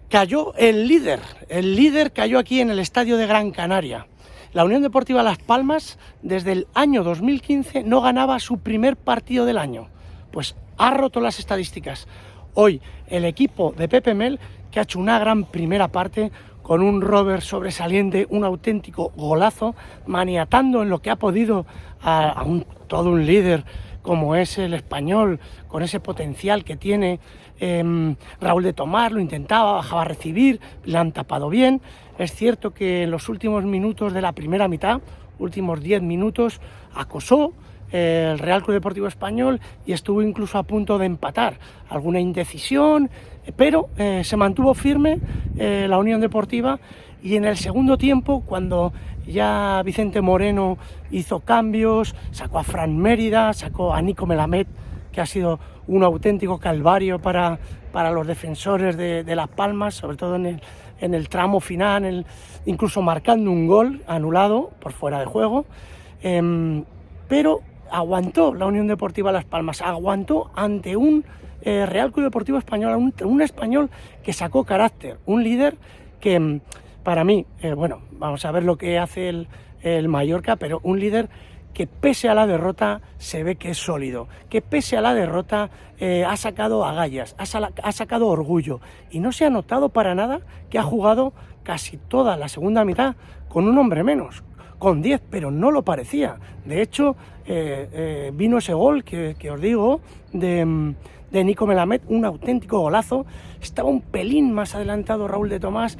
Cayó el líder cayó aquí en el estadio de Gran Canaria. La Unión Deportiva Las Palmas desde el año 2015 no ganaba su primer partido del año, pues ha roto las estadísticas. Hoy el equipo de Pepe Mel, que ha hecho una gran primera parte con un Robert sobresaliente, un auténtico golazo, maniatando en lo que ha podido a todo un líder como es el Español, con ese potencial que tiene. Raúl de Tomás lo intentaba, bajaba a recibir, le han tapado bien. Es cierto que en los últimos minutos de la primera mitad, últimos 10 minutos, acosó el Real Club Deportivo Español y estuvo incluso a punto de empatar. Alguna indecisión, pero se mantuvo firme la Unión Deportiva, y en el segundo tiempo, cuando ya Vicente Moreno hizo cambios, sacó a Fran Mérida, sacó a Nico Melamed, que ha sido un auténtico calvario para los defensores de Las Palmas, sobre todo en el tramo final, incluso marcando un gol anulado por fuera de juego, pero aguantó la Unión Deportiva Las Palmas, aguantó ante un Real Club Deportivo Español, un español que sacó carácter, un líder que para mí, bueno, vamos a ver lo que hace el Mallorca, pero un líder que pese a la derrota se ve que es sólido, que pese a la derrota ha sacado agallas, ha sacado orgullo, y no se ha notado para nada que ha jugado casi toda la segunda mitad con un hombre menos, con 10, pero no lo parecía. De hecho, vino ese gol que os digo de Nico Melamed, un auténtico golazo. Estaba un pelín más adelantado Raúl de Tomás,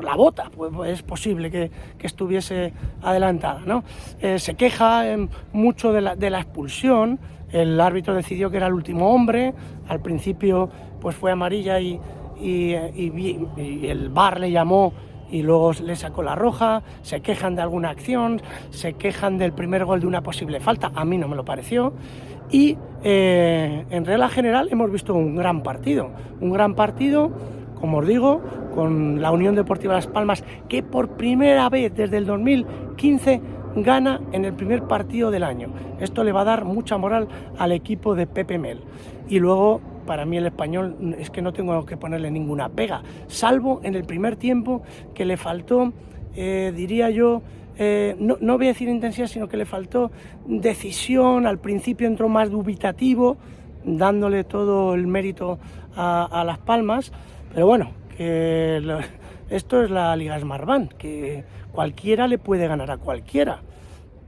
la bota, pues es posible que estuviese adelantada, ¿no? Se queja mucho de la expulsión. El árbitro decidió que era el último hombre, al principio pues fue amarilla y el VAR le llamó y luego le sacó la roja. Se quejan de alguna acción, se quejan del primer gol de una posible falta, a mí no me lo pareció. Y en regla general hemos visto un gran partido, como os digo, con la Unión Deportiva Las Palmas, que por primera vez desde el 2015 gana en el primer partido del año. Esto le va a dar mucha moral al equipo de Pepe Mel. Y luego, para mí el Español es que no tengo que ponerle ninguna pega, salvo en el primer tiempo, que le faltó, diría yo, no voy a decir intensidad, sino que le faltó decisión. Al principio entró más dubitativo, dándole todo el mérito a Las Palmas, pero bueno, esto es la Liga Smartbank, que cualquiera le puede ganar a cualquiera.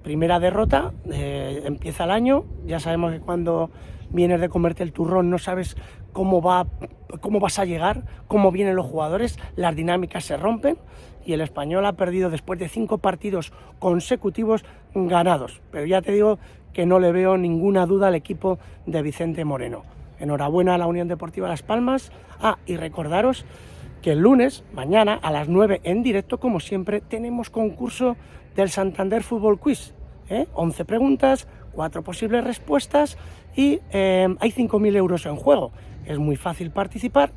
Primera derrota, empieza el año, ya sabemos que cuando vienes de comerte el turrón no sabes cómo vas a llegar, cómo vienen los jugadores, las dinámicas se rompen, y el Español ha perdido después de 5 partidos consecutivos ganados. Pero ya te digo que no le veo ninguna duda al equipo de Vicente Moreno. Enhorabuena a la Unión Deportiva Las Palmas. Y recordaros que el lunes, mañana, a las 9 en directo, como siempre, tenemos concurso del Santander Fútbol Quiz. 11 preguntas, 4 posibles respuestas y hay 5.000 euros en juego. Es muy fácil participar.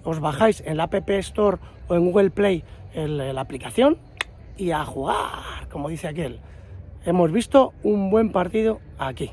Os bajáis en la App Store o en Google Play la aplicación y a jugar, como dice aquel. Hemos visto un buen partido aquí.